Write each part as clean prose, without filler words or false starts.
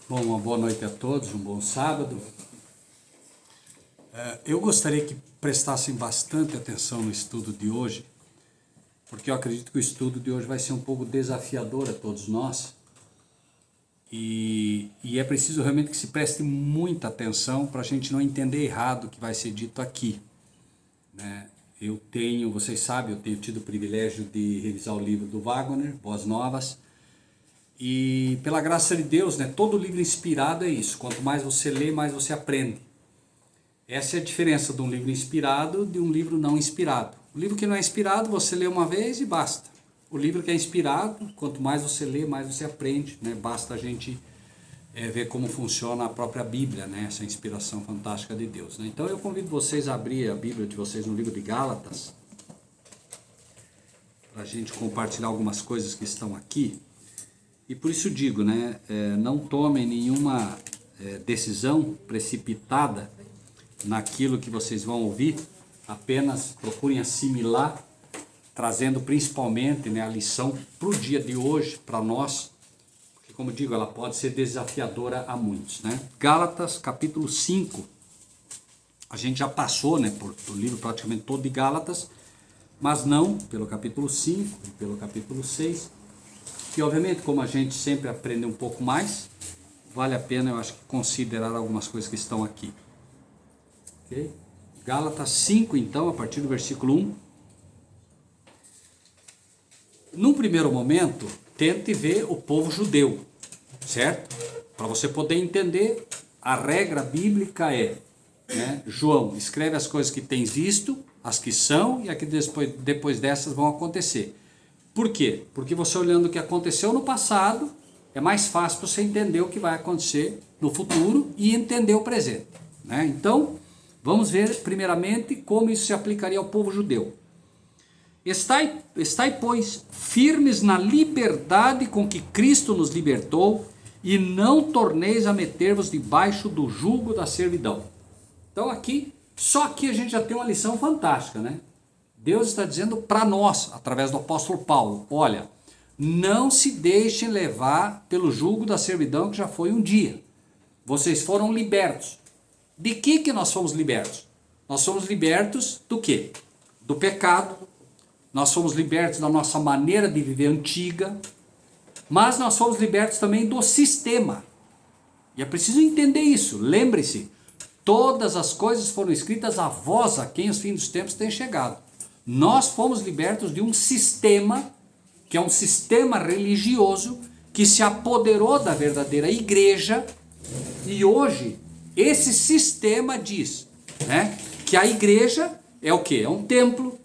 Bom, uma boa noite a todos, um bom sábado. Eu gostaria que prestassem bastante atenção no estudo de hoje, porque eu acredito que o estudo de hoje vai ser um pouco desafiador a todos nós. E é preciso realmente que se preste muita atenção para a gente não entender errado o que vai ser dito aqui, né? Vocês sabem, eu tenho tido o privilégio de revisar o livro do Wagner, Boas Novas. E pela graça de Deus, né, todo livro inspirado é isso. Quanto mais você lê, mais você aprende. Essa é a diferença de um livro inspirado de um livro não inspirado. O livro que não é inspirado, você lê uma vez e basta. O livro que é inspirado, quanto mais você lê, mais você aprende, né? Basta a gente ver como funciona a própria Bíblia, né? Essa inspiração fantástica de Deus, né? Então eu convido vocês a abrir a Bíblia de vocês no livro de Gálatas, para a gente compartilhar algumas coisas que estão aqui. E por isso digo, né, não tomem nenhuma decisão precipitada naquilo que vocês vão ouvir, apenas procurem assimilar, trazendo principalmente, né, a lição para o dia de hoje, para nós, porque como digo, ela pode ser desafiadora a muitos, né? Gálatas capítulo 5, a gente já passou, né, por o livro praticamente todo de Gálatas, mas não pelo capítulo 5 e pelo capítulo 6, e obviamente, como a gente sempre aprende um pouco mais, vale a pena, eu acho, que considerar algumas coisas que estão aqui. Okay? Gálatas 5, então, a partir do versículo 1. Num primeiro momento, tente ver o povo judeu, certo? Para você poder entender, a regra bíblica é, né, João, escreve as coisas que tens visto, as que são e as que depois dessas vão acontecer. Por quê? Porque você olhando o que aconteceu no passado, é mais fácil você entender o que vai acontecer no futuro e entender o presente, né? Então, vamos ver primeiramente como isso se aplicaria ao povo judeu. Estai, pois, firmes na liberdade com que Cristo nos libertou e não torneis a meter-vos debaixo do jugo da servidão. Então só aqui a gente já tem uma lição fantástica, né? Deus está dizendo para nós, através do apóstolo Paulo, olha, não se deixem levar pelo jugo da servidão que já foi um dia. Vocês foram libertos. De que nós fomos libertos? Nós somos libertos do quê? Do pecado. Nós somos libertos da nossa maneira de viver antiga. Mas nós somos libertos também do sistema. E é preciso entender isso. Lembre-se, todas as coisas foram escritas a vós, a quem os fins dos tempos têm chegado. Nós fomos libertos de um sistema, que é um sistema religioso, que se apoderou da verdadeira igreja, e hoje esse sistema diz, né, que a igreja é o quê? É um templo,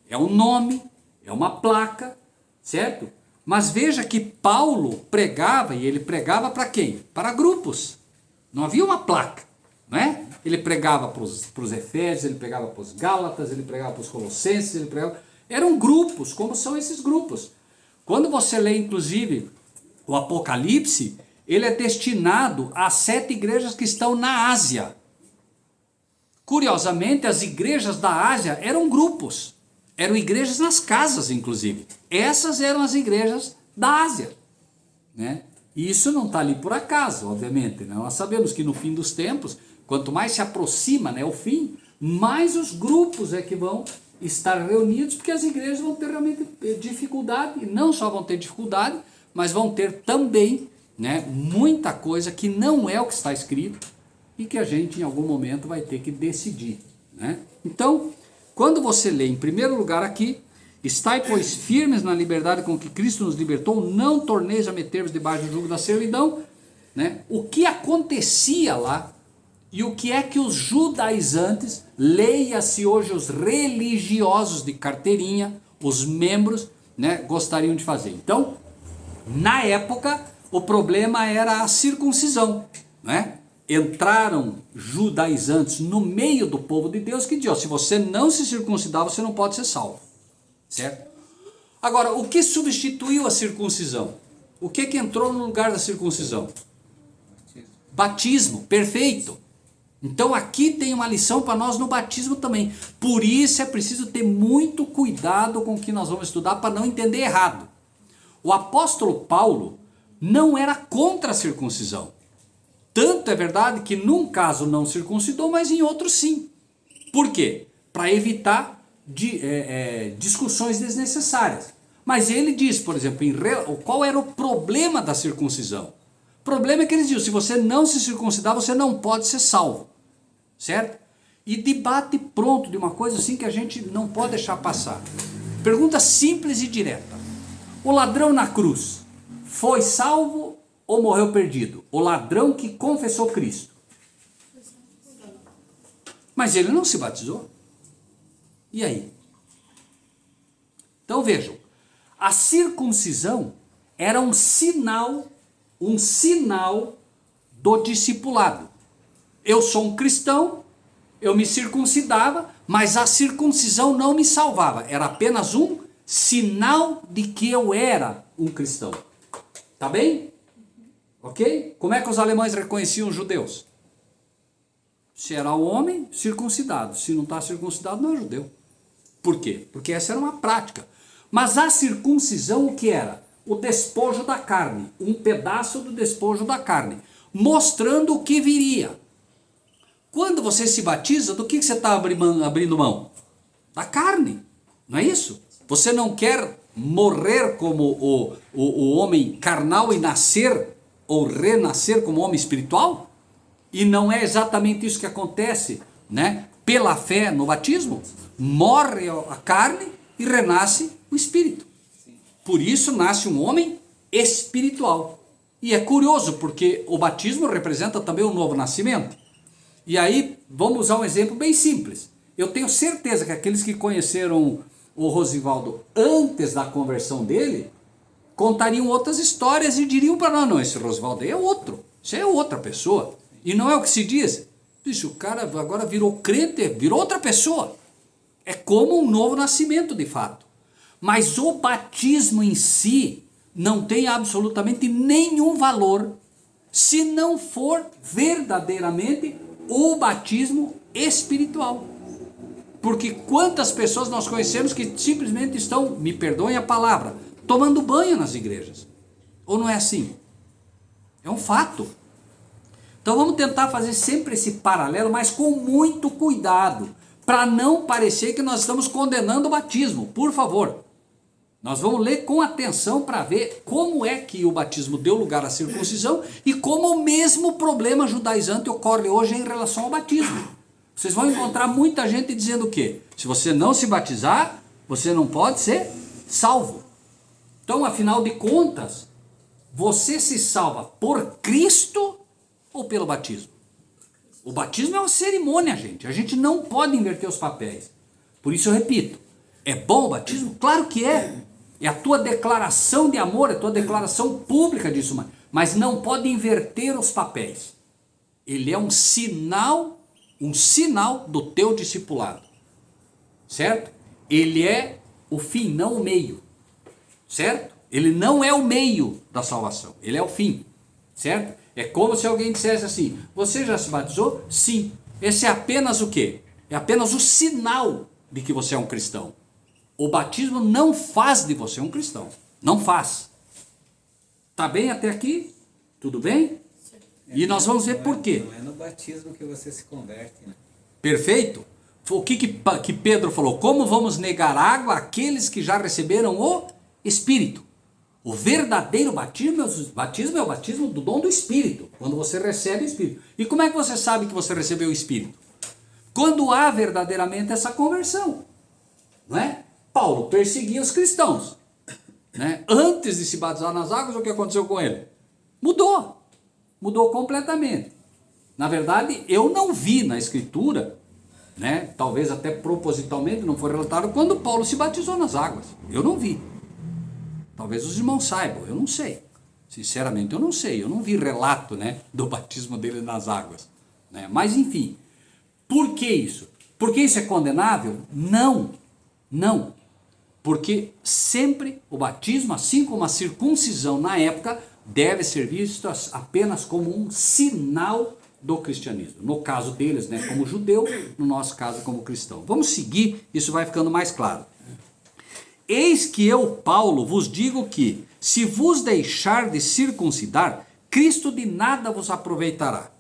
é um nome, é uma placa, certo? Mas veja que Paulo pregava, e ele pregava para quem? Para grupos, não havia uma placa, não é? Ele pregava para os Efésios, ele pregava para os Gálatas, ele pregava para os Colossenses, ele pregava... Eram grupos, como são esses grupos. Quando você lê, inclusive, o Apocalipse, ele é destinado às 7 igrejas que estão na Ásia. Curiosamente, as igrejas da Ásia eram grupos. Eram igrejas nas casas, inclusive. Essas eram as igrejas da Ásia, né? E isso não está ali por acaso, obviamente, né? Nós sabemos que no fim dos tempos, quanto mais se aproxima, né, o fim, mais os grupos é que vão estar reunidos, porque as igrejas vão ter realmente dificuldade, e não só vão ter dificuldade, mas vão ter também, né, muita coisa que não é o que está escrito e que a gente em algum momento vai ter que decidir, né? Então, quando você lê em primeiro lugar aqui, estai pois firmes na liberdade com que Cristo nos libertou, não torneis a meter-vos debaixo do jugo da servidão, né? O que acontecia lá, e o que é que os judaizantes, leia-se hoje os religiosos de carteirinha, os membros, né, gostariam de fazer. Então, na época, o problema era a circuncisão, né? Entraram judaizantes no meio do povo de Deus que diziam, se você não se circuncidar, você não pode ser salvo, certo? Agora, o que substituiu a circuncisão? O que entrou no lugar da circuncisão? Batismo, perfeito. Então aqui tem uma lição para nós no batismo também. Por isso é preciso ter muito cuidado com o que nós vamos estudar para não entender errado. O apóstolo Paulo não era contra a circuncisão. Tanto é verdade que num caso não circuncidou, mas em outro sim. Por quê? Para evitar discussões desnecessárias. Mas ele diz, por exemplo, qual era o problema da circuncisão? O problema é que eles diziam, se você não se circuncidar, você não pode ser salvo. Certo? E debate pronto de uma coisa assim que a gente não pode deixar passar. Pergunta simples e direta. O ladrão na cruz foi salvo ou morreu perdido? O ladrão que confessou Cristo. Mas ele não se batizou. E aí? Então vejam, a circuncisão era um sinal do discipulado. Eu sou um cristão, eu me circuncidava, mas a circuncisão não me salvava. Era apenas um sinal de que eu era um cristão. Tá bem? Ok? Como é que os alemães reconheciam os judeus? Se era o homem, circuncidado. Se não está circuncidado, não é judeu. Por quê? Porque essa era uma prática. Mas a circuncisão o que era? O despojo da carne. Um pedaço do despojo da carne. Mostrando o que viria. Quando você se batiza, do que você está abrindo mão? Da carne. Não é isso? Você não quer morrer como o homem carnal e nascer ou renascer como homem espiritual? E não é exatamente isso que acontece, né? Pela fé no batismo, morre a carne e renasce o espírito. Por isso nasce um homem espiritual. E é curioso, porque o batismo representa também um novo nascimento. E aí, vamos usar um exemplo bem simples. Eu tenho certeza que aqueles que conheceram o Rosivaldo antes da conversão dele, contariam outras histórias e diriam para nós, não, esse Rosivaldo aí é outro, isso é outra pessoa. E não é o que se diz. Bicho, o cara agora virou crente, virou outra pessoa. É como um novo nascimento de fato. Mas o batismo em si não tem absolutamente nenhum valor se não for verdadeiramente o batismo espiritual. Porque quantas pessoas nós conhecemos que simplesmente estão, me perdoem a palavra, tomando banho nas igrejas? Ou não é assim? É um fato. Então vamos tentar fazer sempre esse paralelo, mas com muito cuidado, para não parecer que nós estamos condenando o batismo, por favor. Nós vamos ler com atenção para ver como é que o batismo deu lugar à circuncisão e como o mesmo problema judaizante ocorre hoje em relação ao batismo. Vocês vão encontrar muita gente dizendo o quê? Se você não se batizar, você não pode ser salvo. Então, afinal de contas, você se salva por Cristo ou pelo batismo? O batismo é uma cerimônia, gente. A gente não pode inverter os papéis. Por isso eu repito, é bom o batismo? Claro que é. É a tua declaração de amor, é a tua declaração pública disso. Mas não pode inverter os papéis. Ele é um sinal do teu discipulado. Certo? Ele é o fim, não o meio. Certo? Ele não é o meio da salvação. Ele é o fim. Certo? É como se alguém dissesse assim, você já se batizou? Sim. Esse é apenas o quê? É apenas o sinal de que você é um cristão. O batismo não faz de você um cristão. Não faz. Tá bem até aqui? Tudo bem? E nós vamos ver por quê. Não é no batismo que você se converte, né? Perfeito. O que Pedro falou? Como vamos negar água àqueles que já receberam o Espírito? O verdadeiro batismo é o batismo do dom do Espírito. Quando você recebe o Espírito. E como é que você sabe que você recebeu o Espírito? Quando há verdadeiramente essa conversão. Não é? Paulo perseguia os cristãos. Né? Antes de se batizar nas águas, o que aconteceu com ele? Mudou. Mudou completamente. Na verdade, eu não vi na Escritura, né? Talvez até propositalmente não foi relatado, quando Paulo se batizou nas águas. Eu não vi. Talvez os irmãos saibam, eu não sei. Sinceramente, eu não sei. Eu não vi relato, né, do batismo dele nas águas. Né? Mas, enfim. Por que isso? Porque isso é condenável? Não. Não. Porque sempre o batismo, assim como a circuncisão na época, deve ser visto apenas como um sinal do cristianismo. No caso deles, né, como judeu, no nosso caso como cristão. Vamos seguir, isso vai ficando mais claro. Eis que eu, Paulo, vos digo que, se vos deixar de circuncidar, Cristo de nada vos aproveitará.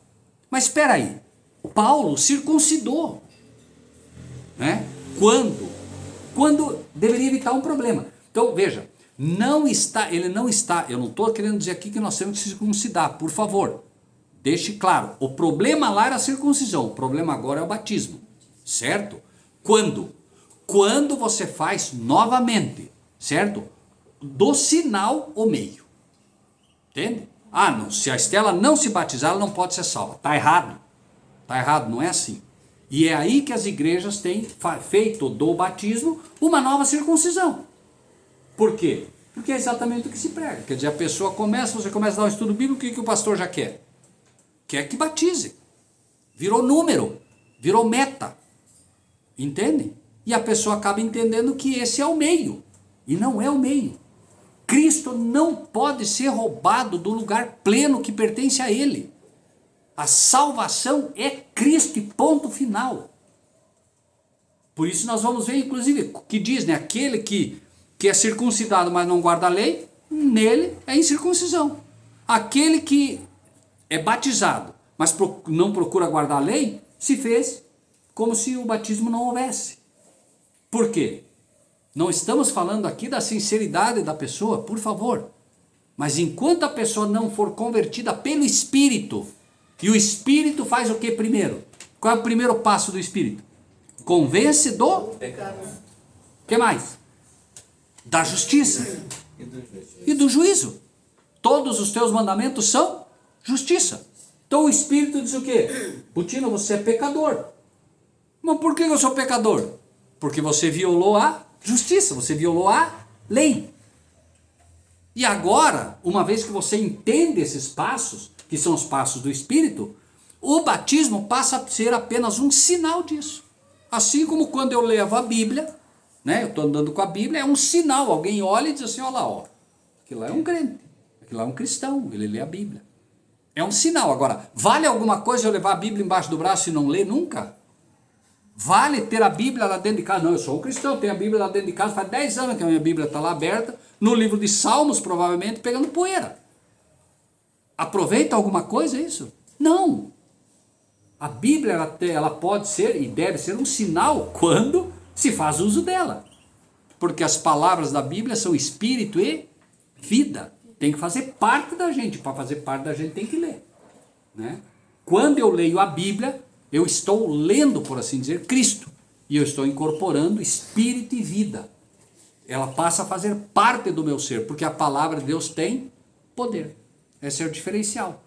Mas espera aí, Paulo circuncidou, né? Quando deveria evitar um problema. Então veja, ele não está, eu não estou querendo dizer aqui que nós temos que circuncidar, por favor, deixe claro, o problema lá era a circuncisão, o problema agora é o batismo, certo? Quando você faz novamente, certo? Do sinal o meio, entende? Ah, não, se a Estela não se batizar, ela não pode ser salva. Está errado, não é assim. E é aí que as igrejas têm feito do batismo uma nova circuncisão. Por quê? Porque é exatamente o que se prega. Quer dizer, você começa a dar um estudo bíblico, o que o pastor já quer? Quer que batize. Virou número, virou meta. Entende? E a pessoa acaba entendendo que esse é o meio. E não é o meio. Cristo não pode ser roubado do lugar pleno que pertence a Ele. A salvação é Cristo e ponto final. Por isso nós vamos ver, inclusive, que diz, né? Aquele que é circuncidado, mas não guarda a lei, nele é incircuncisão. Aquele que é batizado, mas não procura guardar a lei, se fez como se o batismo não houvesse. Por quê? Não estamos falando aqui da sinceridade da pessoa, por favor. Mas enquanto a pessoa não for convertida pelo Espírito, e o Espírito faz o que primeiro? Qual é o primeiro passo do Espírito? Convence do pecado. O que mais? Da justiça. E do juízo. Todos os teus mandamentos são justiça. Então o Espírito diz o quê? Butino, você é pecador. Mas por que eu sou pecador? Porque você violou a justiça, você violou a lei. E agora, uma vez que você entende esses passos, que são os passos do Espírito, o batismo passa a ser apenas um sinal disso. Assim como quando eu levo a Bíblia, né, eu estou andando com a Bíblia, é um sinal, alguém olha e diz assim, olha lá, ó, aquilo lá é um crente, aquilo lá é um cristão, ele lê a Bíblia. É um sinal. Agora, vale alguma coisa eu levar a Bíblia embaixo do braço e não ler nunca? Vale ter a Bíblia lá dentro de casa? Não, eu sou um cristão, tenho a Bíblia lá dentro de casa, faz 10 anos que a minha Bíblia está lá aberta, no livro de Salmos, provavelmente, pegando poeira. Aproveita alguma coisa isso? Não. A Bíblia, ela pode ser e deve ser um sinal quando se faz uso dela. Porque as palavras da Bíblia são espírito e vida. Tem que fazer parte da gente. Para fazer parte da gente tem que ler, né? Quando eu leio a Bíblia, eu estou lendo, por assim dizer, Cristo. E eu estou incorporando espírito e vida. Ela passa a fazer parte do meu ser, porque a palavra de Deus tem poder. Esse é o diferencial.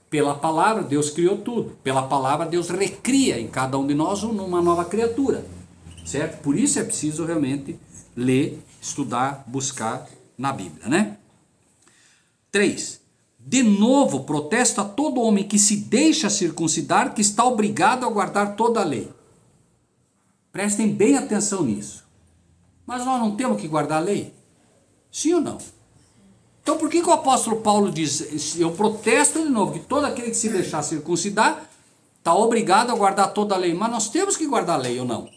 Pela palavra, Deus criou tudo. Pela palavra, Deus recria em cada um de nós uma nova criatura. Certo? Por isso é preciso realmente ler, estudar, buscar na Bíblia, né? 3. De novo, protesto a todo homem que se deixa circuncidar, que está obrigado a guardar toda a lei. Prestem bem atenção nisso. Mas nós não temos que guardar a lei? Sim ou não? Então por que o apóstolo Paulo diz, eu protesto de novo, que todo aquele que se deixar circuncidar, está obrigado a guardar toda a lei. Mas nós temos que guardar a lei ou não?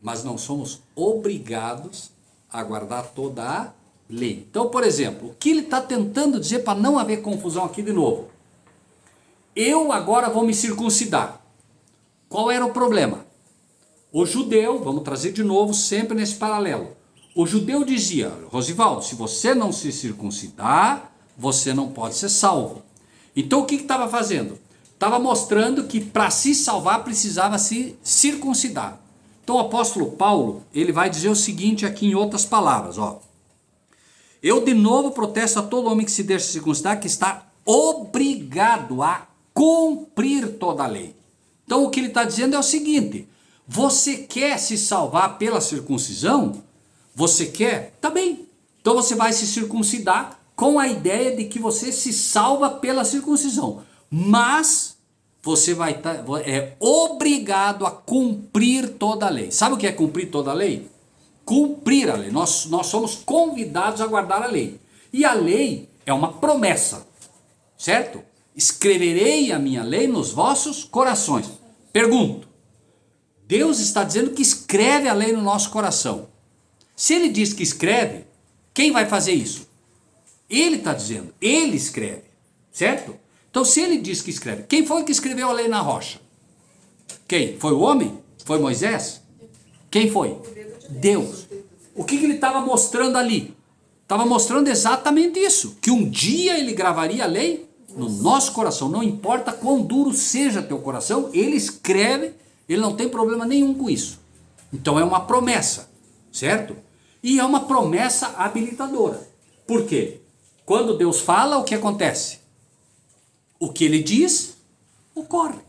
Mas não somos obrigados a guardar toda a lei. Então, por exemplo, o que ele está tentando dizer para não haver confusão aqui de novo? Eu agora vou me circuncidar. Qual era o problema? O judeu, vamos trazer de novo sempre nesse paralelo. O judeu dizia, Rosivaldo, se você não se circuncidar, você não pode ser salvo. Então o que estava fazendo? Estava mostrando que para se salvar precisava se circuncidar. Então o apóstolo Paulo, ele vai dizer o seguinte aqui em outras palavras, ó. Eu de novo protesto a todo homem que se deixa circuncidar, que está obrigado a cumprir toda a lei. Então o que ele está dizendo é o seguinte, você quer se salvar pela circuncisão? Você quer? Tá bem. Então você vai se circuncidar com a ideia de que você se salva pela circuncisão. Mas você é obrigado a cumprir toda a lei. Sabe o que é cumprir toda a lei? Cumprir a lei. Nós somos convidados a guardar a lei. E a lei é uma promessa. Certo? Escreverei a minha lei nos vossos corações. Pergunto. Deus está dizendo que escreve a lei no nosso coração. Se ele diz que escreve, quem vai fazer isso? Ele está dizendo, ele escreve, certo? Então se ele diz que escreve, quem foi que escreveu a lei na rocha? Quem? Foi o homem? Foi Moisés? Quem foi? Deus. O que ele estava mostrando ali? Estava mostrando exatamente isso, que um dia ele gravaria a lei no nosso coração, não importa quão duro seja teu coração, ele escreve, ele não tem problema nenhum com isso. Então é uma promessa, certo? E é uma promessa habilitadora. Por quê? Quando Deus fala, o que acontece? O que ele diz, ocorre.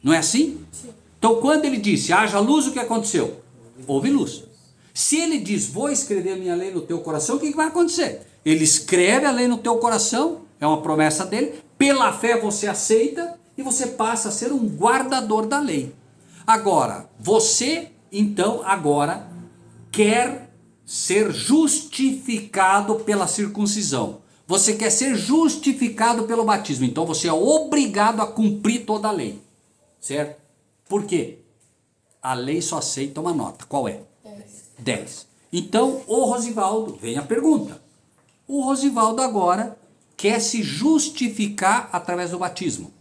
Não é assim? Sim. Então quando ele disse, haja luz, o que aconteceu? Houve luz. Se ele diz, vou escrever a minha lei no teu coração, o que vai acontecer? Ele escreve a lei no teu coração, é uma promessa dele, pela fé você aceita e você passa a ser um guardador da lei. Agora, você, então, agora, quer ser justificado pela circuncisão. Você quer ser justificado pelo batismo. Então você é obrigado a cumprir toda a lei. Certo? Por quê? A lei só aceita uma nota. Qual é? 10. Então, o Rosivaldo, vem a pergunta. O Rosivaldo agora quer se justificar através do batismo.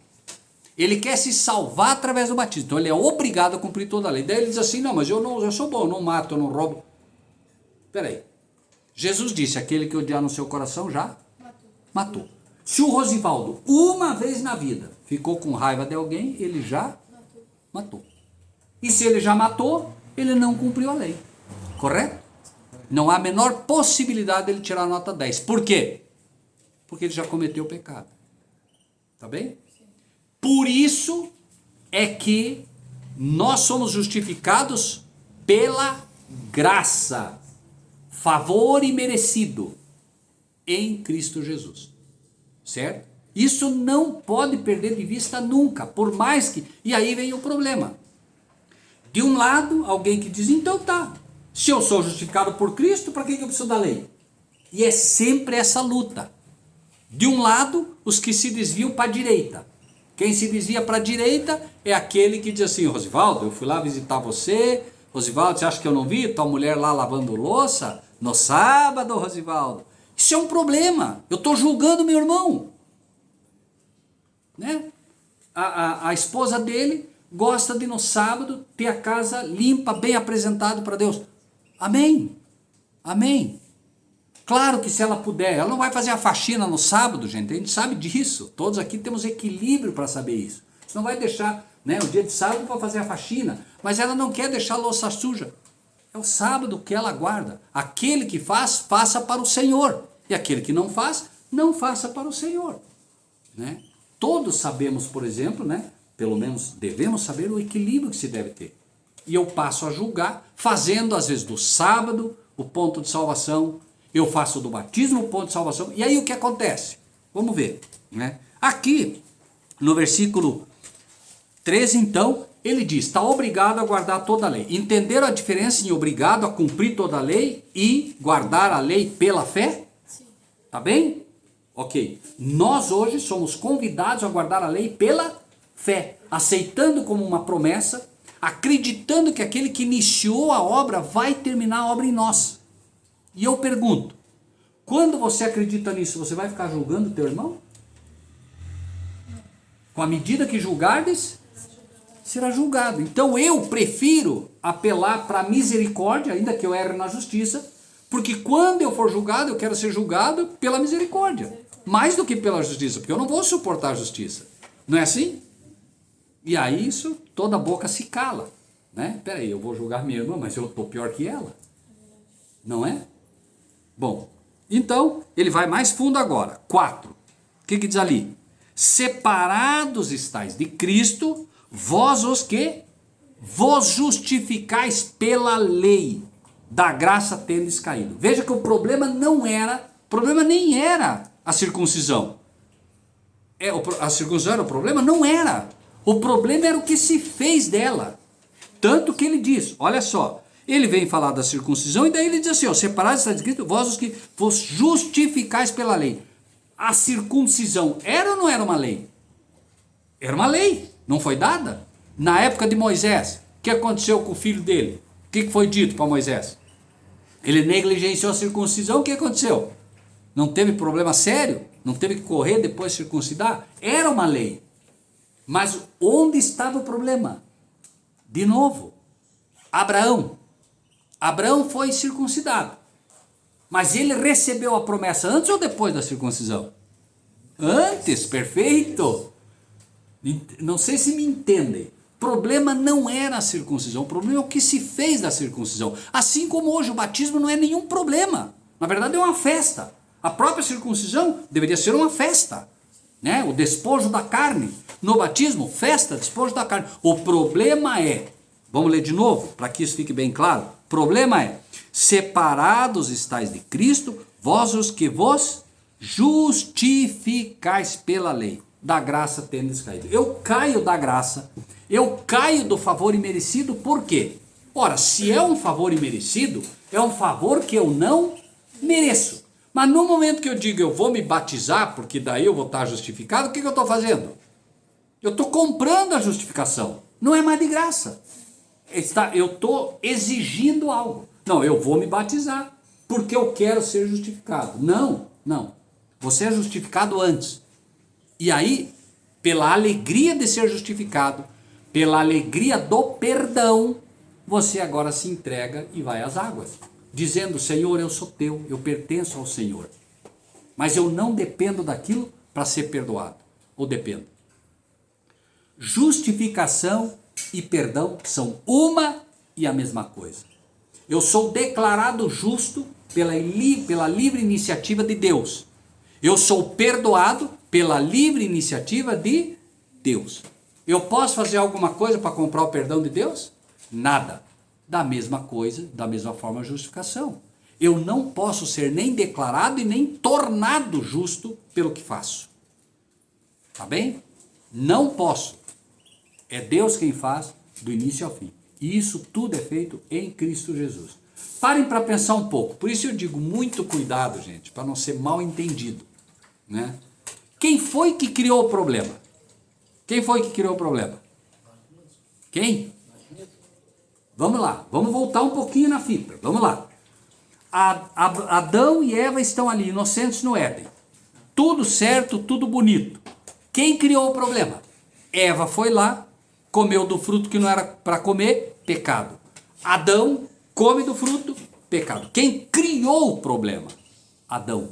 Ele quer se salvar através do batismo. Então ele é obrigado a cumprir toda a lei. Daí ele diz assim, não, mas eu sou bom, eu não mato, eu não roubo. Espera aí. Jesus disse, aquele que odiar no seu coração já matou. Se o Rosivaldo, uma vez na vida, ficou com raiva de alguém, ele já matou. E se ele já matou, ele não cumpriu a lei. Correto? Não há a menor possibilidade dele tirar a nota 10. Por quê? Porque ele já cometeu o pecado. Tá bem? Por isso é que nós somos justificados pela graça, favor imerecido em Cristo Jesus. Certo? Isso não pode perder de vista nunca, por mais que... E aí vem o problema. De um lado, alguém que diz, então tá, se eu sou justificado por Cristo, para que eu preciso da lei? E é sempre essa luta. De um lado, os que se desviam para a direita. Quem se desvia para a direita é aquele que diz assim, Rosivaldo, eu fui lá visitar você, Rosivaldo, você acha que eu não vi tua mulher lá lavando louça no sábado, Rosivaldo? Isso é um problema, eu estou julgando meu irmão. Né? A esposa dele gosta de no sábado ter a casa limpa, bem apresentado para Deus. Amém, amém. Claro que se ela puder, ela não vai fazer a faxina no sábado, gente, a gente sabe disso. Todos aqui temos equilíbrio para saber isso. Você não vai deixar, né, o dia de sábado para fazer a faxina, mas ela não quer deixar a louça suja. É o sábado que ela guarda. Aquele que faz, faça para o Senhor. E aquele que não faz, não faça para o Senhor. Né? Todos sabemos, por exemplo, né, pelo menos devemos saber o equilíbrio que se deve ter. E eu passo a julgar, fazendo às vezes do sábado o ponto de salvação, eu faço do batismo o ponto de salvação, e aí o que acontece? Vamos ver. Né? Aqui, no versículo 13, então, ele diz, está obrigado a guardar toda a lei. Entenderam a diferença em obrigado a cumprir toda a lei e guardar a lei pela fé? Sim. Tá bem? Ok. Nós hoje somos convidados a guardar a lei pela fé, aceitando como uma promessa, acreditando que aquele que iniciou a obra vai terminar a obra em nós. E eu pergunto, quando você acredita nisso, você vai ficar julgando o teu irmão? Com a medida que julgardes, será julgado. Então eu prefiro apelar para a misericórdia, ainda que eu erre na justiça, porque quando eu for julgado, eu quero ser julgado pela misericórdia, mais do que pela justiça, porque eu não vou suportar a justiça. Não é assim? E aí isso, toda boca se cala. Né? Peraí, eu vou julgar minha irmã, mas eu estou pior que ela. Não é? Bom, então, ele vai mais fundo agora. 4. O que diz ali? Separados estáis de Cristo, vós os que? Vos justificais pela lei, da graça tendes caído. Veja que o problema nem era a circuncisão. A circuncisão era o problema? Não era. O problema era o que se fez dela. Tanto que ele diz, olha só, ele vem falar da circuncisão e daí ele diz assim, ó, separados está escrito, vós os que vos justificais pela lei. A circuncisão era ou não era uma lei? Era uma lei, não foi dada? Na época de Moisés, o que aconteceu com o filho dele? O que foi dito para Moisés? Ele negligenciou a circuncisão, o que aconteceu? Não teve problema sério? Não teve que correr depois de circuncidar? Era uma lei. Mas onde estava o problema? De novo, Abraão. Abraão foi circuncidado. Mas ele recebeu a promessa antes ou depois da circuncisão? Antes, perfeito. Não sei se me entendem. O problema não era a circuncisão, o problema é o que se fez da circuncisão. Assim como hoje o batismo não é nenhum problema. Na verdade é uma festa. A própria circuncisão deveria ser uma festa, né? O despojo da carne. No batismo, festa, despojo da carne. O problema é, vamos ler de novo, para que isso fique bem claro. O problema é, separados estáis de Cristo, vós os que vos justificais pela lei. Da graça tendes caído. Eu caio da graça, eu caio do favor imerecido, por quê? Ora, se é um favor imerecido, é um favor que eu não mereço. Mas no momento que eu digo eu vou me batizar, porque daí eu vou estar justificado, o que eu estou fazendo? Eu estou comprando a justificação. Não é mais de graça. Eu estou exigindo algo. Não, eu vou me batizar, porque eu quero ser justificado. Não, não. Você é justificado antes. E aí, pela alegria de ser justificado, pela alegria do perdão, você agora se entrega e vai às águas, dizendo, Senhor, eu sou teu, eu pertenço ao Senhor. Mas eu não dependo daquilo para ser perdoado. Ou dependo? Justificação e perdão são uma e a mesma coisa. Eu sou declarado justo pela livre iniciativa de Deus. Eu sou perdoado pela livre iniciativa de Deus. Eu posso fazer alguma coisa para comprar o perdão de Deus? Nada. Da mesma coisa, da mesma forma a justificação. Eu não posso ser nem declarado e nem tornado justo pelo que faço. Tá bem? Não posso. É Deus quem faz do início ao fim. E isso tudo é feito em Cristo Jesus. Parem para pensar um pouco. Por isso eu digo muito cuidado, gente, para não ser mal entendido, né? Quem foi que criou o problema? Quem foi que criou o problema? Quem? Vamos lá, vamos voltar um pouquinho na fita. Vamos lá. Adão e Eva estão ali, inocentes no Éden. Tudo certo, tudo bonito. Quem criou o problema? Eva foi lá, comeu do fruto que não era para comer, pecado. Adão come do fruto, pecado. Quem criou o problema? Adão.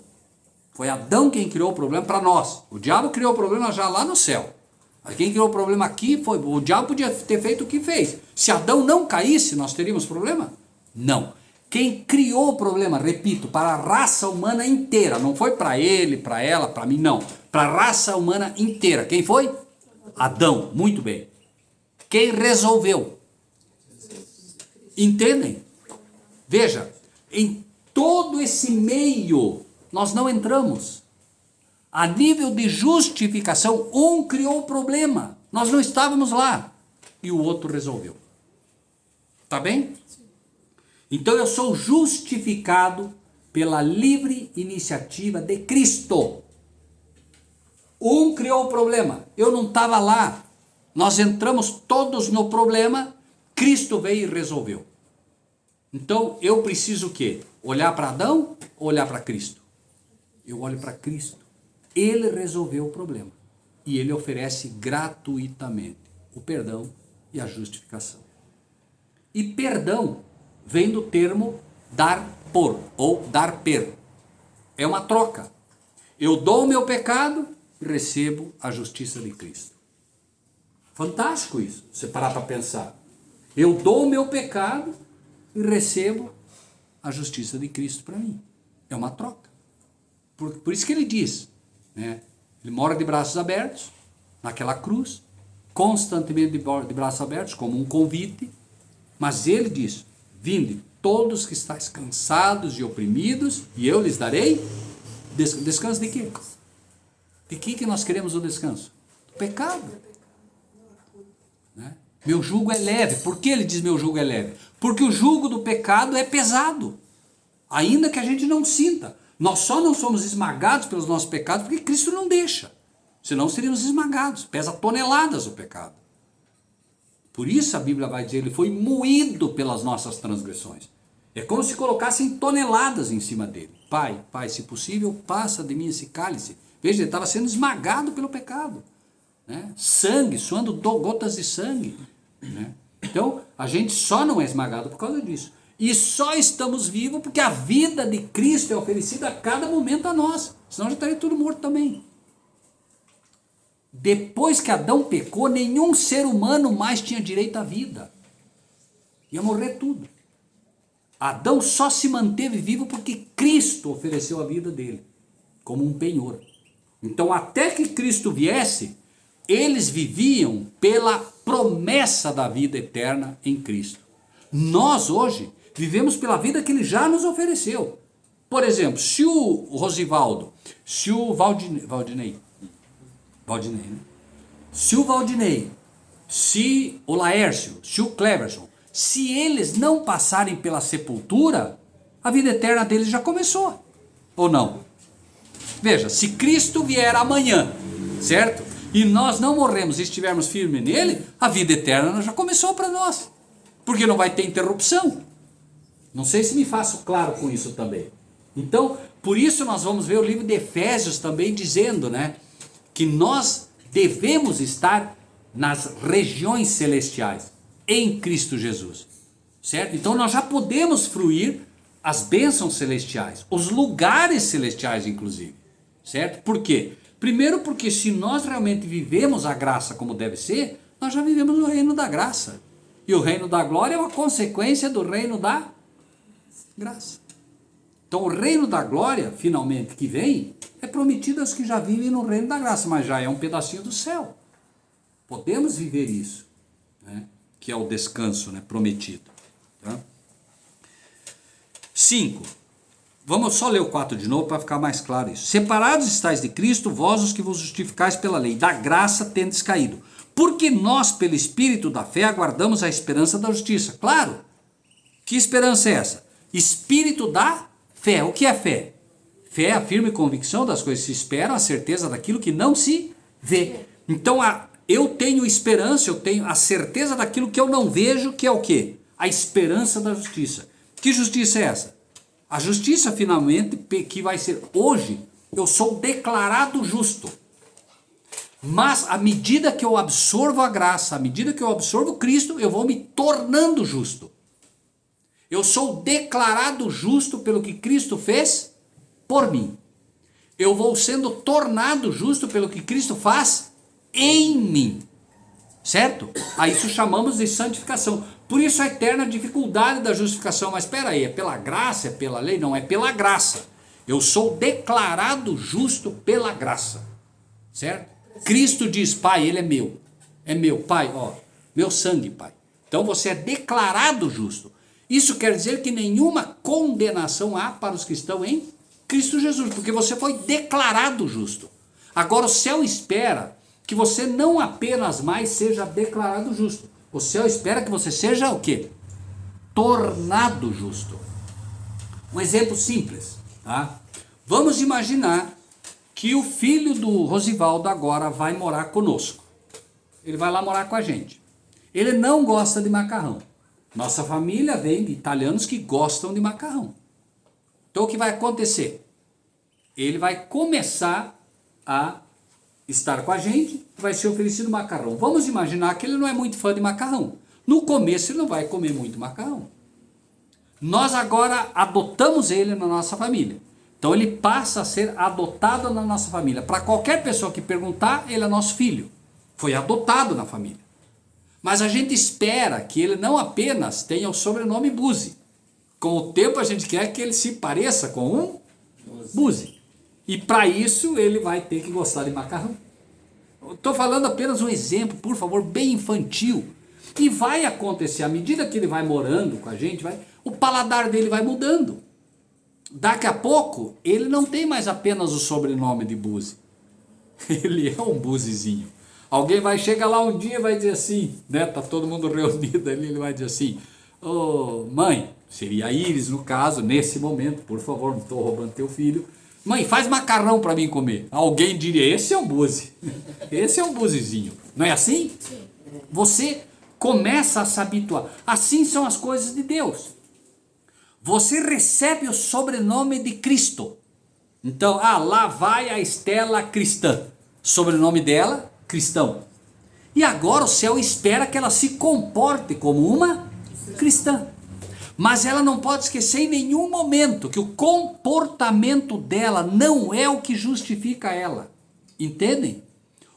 Foi Adão quem criou o problema para nós. O diabo criou o problema já lá no céu. Mas quem criou o problema aqui foi... O diabo podia ter feito o que fez. Se Adão não caísse, nós teríamos problema? Não. Quem criou o problema, repito, para a raça humana inteira. Não foi para ele, para ela, para mim, não. Para a raça humana inteira. Quem foi? Adão. Muito bem. Quem resolveu? Entendem? Veja, em todo esse meio... Nós não entramos. A nível de justificação, um criou o problema. Nós não estávamos lá. E o outro resolveu. Tá bem? Então eu sou justificado pela livre iniciativa de Cristo. Um criou o problema. Eu não estava lá. Nós entramos todos no problema. Cristo veio e resolveu. Então eu preciso o quê? Olhar para Adão ou olhar para Cristo? Eu olho para Cristo. Ele resolveu o problema. E ele oferece gratuitamente o perdão e a justificação. E perdão vem do termo dar por ou dar per. É uma troca. Eu dou o meu pecado e recebo a justiça de Cristo. Fantástico isso, você parar para pensar. Eu dou o meu pecado e recebo a justiça de Cristo para mim. É uma troca. Por isso que ele diz, né? Ele mora de braços abertos, naquela cruz, constantemente de braços abertos, como um convite, mas ele diz, vinde todos que estáis cansados e oprimidos, e eu lhes darei descanso de quê? De que nós queremos o descanso? Do pecado. Né? Meu jugo é leve. Por que ele diz meu jugo é leve? Porque o jugo do pecado é pesado, ainda que a gente não sinta. Nós só não somos esmagados pelos nossos pecados porque Cristo não deixa. Senão seríamos esmagados. Pesa toneladas o pecado. Por isso a Bíblia vai dizer, ele foi moído pelas nossas transgressões. É como se colocassem toneladas em cima dele. Pai, Pai, se possível, passa de mim esse cálice. Veja, ele estava sendo esmagado pelo pecado. Né? Sangue, suando gotas de sangue. Né? Então, a gente só não é esmagado por causa disso. E só estamos vivos porque a vida de Cristo é oferecida a cada momento a nós. Senão já estaria tudo morto também. Depois que Adão pecou, nenhum ser humano mais tinha direito à vida. Ia morrer tudo. Adão só se manteve vivo porque Cristo ofereceu a vida dele, como um penhor. Então, até que Cristo viesse, eles viviam pela promessa da vida eterna em Cristo. Nós, hoje, vivemos pela vida que ele já nos ofereceu. Por exemplo, se o Rosivaldo, se o Valdinei, né? Se o Valdinei, se o Laércio, se o Cleverson, se eles não passarem pela sepultura, a vida eterna deles já começou. Ou não? Veja, se Cristo vier amanhã, certo? E nós não morremos e estivermos firmes nele, a vida eterna já começou para nós. Porque não vai ter interrupção. Não sei se me faço claro com isso também. Então, por isso nós vamos ver o livro de Efésios também dizendo, né, que nós devemos estar nas regiões celestiais, em Cristo Jesus, certo? Então nós já podemos fruir as bênçãos celestiais, os lugares celestiais inclusive, certo? Por quê? Primeiro porque se nós realmente vivemos a graça como deve ser, nós já vivemos no reino da graça. E o reino da glória é uma consequência do reino da graça. Então o reino da glória, finalmente, que vem, é prometido aos que já vivem no reino da graça, mas já é um pedacinho do céu. Podemos viver isso, né? Que é o descanso, né, prometido. Tá? 5. Vamos só ler o 4 de novo para ficar mais claro isso. Separados estáis de Cristo, vós os que vos justificais pela lei, da graça tendes caído. Porque nós, pelo Espírito da fé, aguardamos a esperança da justiça. Claro. Que esperança é essa? Espírito da fé. O que é fé? Fé é a firme convicção das coisas que se esperam, a certeza daquilo que não se vê. Então, eu tenho esperança, eu tenho a certeza daquilo que eu não vejo, que é o quê? A esperança da justiça. Que justiça é essa? A justiça, finalmente, que vai ser hoje, eu sou declarado justo. Mas, à medida que eu absorvo a graça, à medida que eu absorvo Cristo, eu vou me tornando justo. Eu sou declarado justo pelo que Cristo fez por mim. Eu vou sendo tornado justo pelo que Cristo faz em mim. Certo? A isso chamamos de santificação. Por isso a eterna dificuldade da justificação. Mas espera aí, é pela graça, é pela lei? Não, é pela graça. Eu sou declarado justo pela graça. Certo? Cristo diz, Pai, ele é meu. É meu, Pai, ó, meu sangue, Pai. Então você é declarado justo. Isso quer dizer que nenhuma condenação há para os que estão em Cristo Jesus, porque você foi declarado justo. Agora o céu espera que você não apenas mais seja declarado justo. O céu espera que você seja o quê? Tornado justo. Um exemplo simples, tá? Vamos imaginar que o filho do Rosivaldo agora vai morar conosco. Ele vai lá morar com a gente. Ele não gosta de macarrão. Nossa família vem de italianos que gostam de macarrão. Então o que vai acontecer? Ele vai começar a estar com a gente, vai ser oferecido macarrão. Vamos imaginar que ele não é muito fã de macarrão. No começo ele não vai comer muito macarrão. Nós agora adotamos ele na nossa família. Então ele passa a ser adotado na nossa família. Para qualquer pessoa que perguntar, ele é nosso filho. Foi adotado na família. Mas a gente espera que ele não apenas tenha o sobrenome Buzzi. Com o tempo a gente quer que ele se pareça com um Buzzi. E para isso ele vai ter que gostar de macarrão. Estou falando apenas um exemplo, por favor, bem infantil. E vai acontecer, à medida que ele vai morando com a gente, o paladar dele vai mudando. Daqui a pouco, ele não tem mais apenas o sobrenome de Buzzi. Ele é um Buzzizinho. Alguém vai chegar lá um dia e vai dizer assim, né? Tá todo mundo reunido ali, ele vai dizer assim, ô mãe, seria a Iris no caso, nesse momento, por favor, não estou roubando teu filho. Mãe, faz macarrão para mim comer. Alguém diria, esse é um Buzzi. Esse é um Buzzizinho. Não é assim? Sim. Você começa a se habituar. Assim são as coisas de Deus. você recebe o sobrenome de Cristo. Então, lá vai a Estela cristã. Sobrenome dela, cristão. E agora o céu espera que ela se comporte como uma cristã. Mas ela não pode esquecer em nenhum momento que o comportamento dela não é o que justifica ela. Entendem?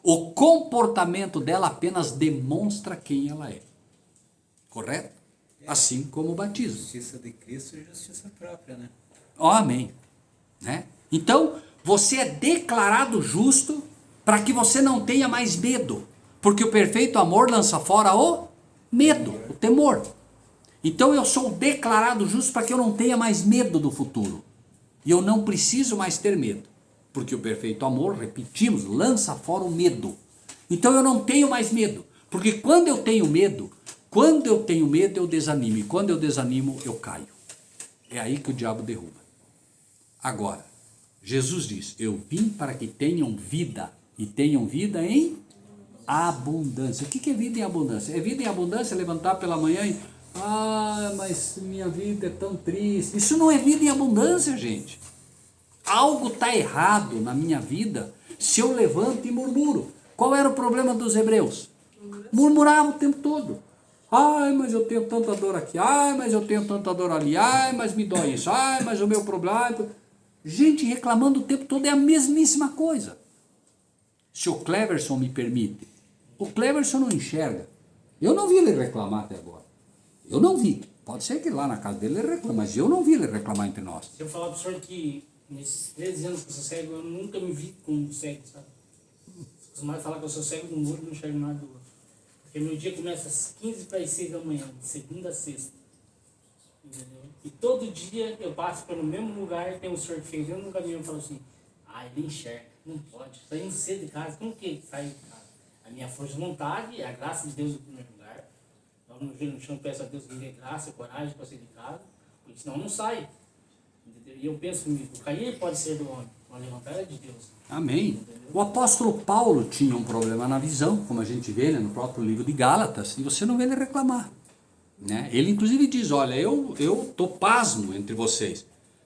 O comportamento dela apenas demonstra quem ela é. Correto? Assim como o batismo. Justiça de Cristo e justiça própria, né? Amém. Né? Então, você é declarado justo para que você não tenha mais medo. Porque o perfeito amor lança fora o medo, o temor. Então eu sou declarado justo para que eu não tenha mais medo do futuro. E eu não preciso mais ter medo. Porque o perfeito amor, repetimos, lança fora o medo. Então eu não tenho mais medo. Porque quando eu tenho medo eu desanimo. E quando eu desanimo, eu caio. É aí que o diabo derruba. Agora, Jesus diz, eu vim para que tenham vida. E tenham vida em abundância. O que é vida em abundância? É vida em abundância levantar pela manhã e... mas minha vida é tão triste. Isso não é vida em abundância, gente. Algo está errado na minha vida se eu levanto e murmuro. Qual era o problema dos hebreus? Murmuravam o tempo todo. Mas eu tenho tanta dor aqui. Mas eu tenho tanta dor ali. Mas me dói isso. Mas o meu problema... Gente reclamando o tempo todo é a mesmíssima coisa. Se o Cleverson me permite. O Cleverson não enxerga. Eu não vi ele reclamar até agora. Eu não vi. Pode ser que lá na casa dele ele reclame, mas eu não vi ele reclamar entre nós. Se eu falar pro senhor que nesses 13 anos que eu sou cego, eu nunca me vi como cego, sabe? Costumava falar que eu sou cego de um olho e não enxergo nada do outro. Porque meu dia começa às 15 para as 6 da manhã, de segunda a sexta. Entendeu? E todo dia eu passo pelo mesmo lugar, tem um senhor que fez, eu nunca vi e falo assim, ele enxerga, não pode, saindo cedo de casa, como que sai de casa? A minha força de vontade, a graça de Deus em primeiro lugar. Eu no joelho no chão peço a Deus que me dê graça, coragem para sair de casa, porque senão não sai. Entendeu? E eu penso comigo, o cair pode ser do homem, mas levantar é de Deus. Amém. Entendeu? O apóstolo Paulo tinha um problema na visão, como a gente vê no próprio livro de Gálatas, e você não vê ele reclamar. Né? Ele inclusive diz, olha, eu estou pasmo entre vocês,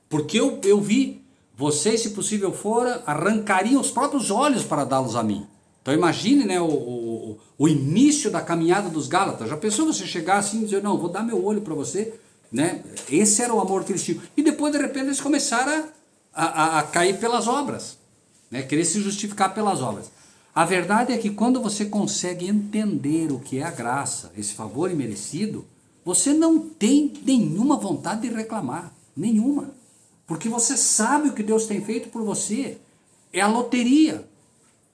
porque eu vi, vocês se possível for, arrancariam os próprios olhos para dá-los a mim. Então imagine, né, o início da caminhada dos Gálatas. Já pensou você chegar assim e dizer, não, vou dar meu olho para você? Né? Esse era o amor que eles tinham. E depois de repente eles começaram a cair pelas obras, né? Querer se justificar pelas obras. A verdade é que quando você consegue entender o que é a graça, esse favor imerecido, você não tem nenhuma vontade de reclamar, nenhuma. Porque você sabe o que Deus tem feito por você. É a loteria.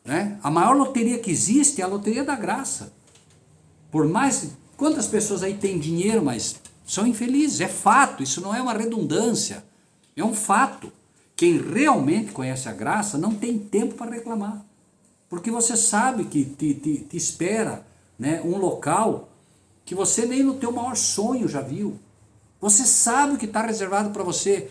Né? A maior loteria que existe é a loteria da graça. Por mais... Quantas pessoas aí têm dinheiro, mas são infelizes? É fato, isso não é uma redundância. É um fato. Quem realmente conhece a graça não tem tempo para reclamar. Porque você sabe que te espera, né, um local que você nem no teu maior sonho já viu. Você sabe o que está reservado para você.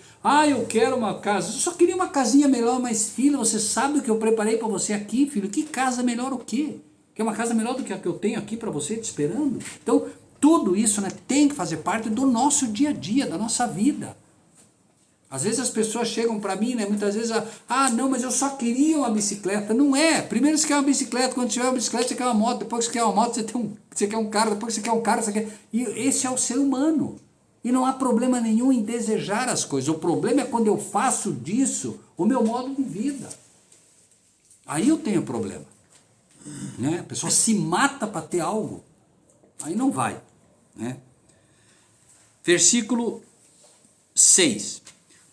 Eu quero uma casa. Eu só queria uma casinha melhor, mas filho, você sabe o que eu preparei para você aqui, filho? Que casa melhor o quê? Que é uma casa melhor do que a que eu tenho aqui para você te esperando? Então, tudo isso, né, tem que fazer parte do nosso dia a dia, da nossa vida. Às vezes as pessoas chegam para mim, né, muitas vezes, não, mas eu só queria uma bicicleta. Não é. Primeiro você quer uma bicicleta, quando tiver uma bicicleta você quer uma moto, depois que você quer uma moto você quer um carro, depois que você quer um carro, você quer... E esse é o ser humano. E não há problema nenhum em desejar as coisas. O problema é quando eu faço disso o meu modo de vida. Aí eu tenho problema. Né? A pessoa se mata para ter algo. Aí não vai. Né? Versículo 6.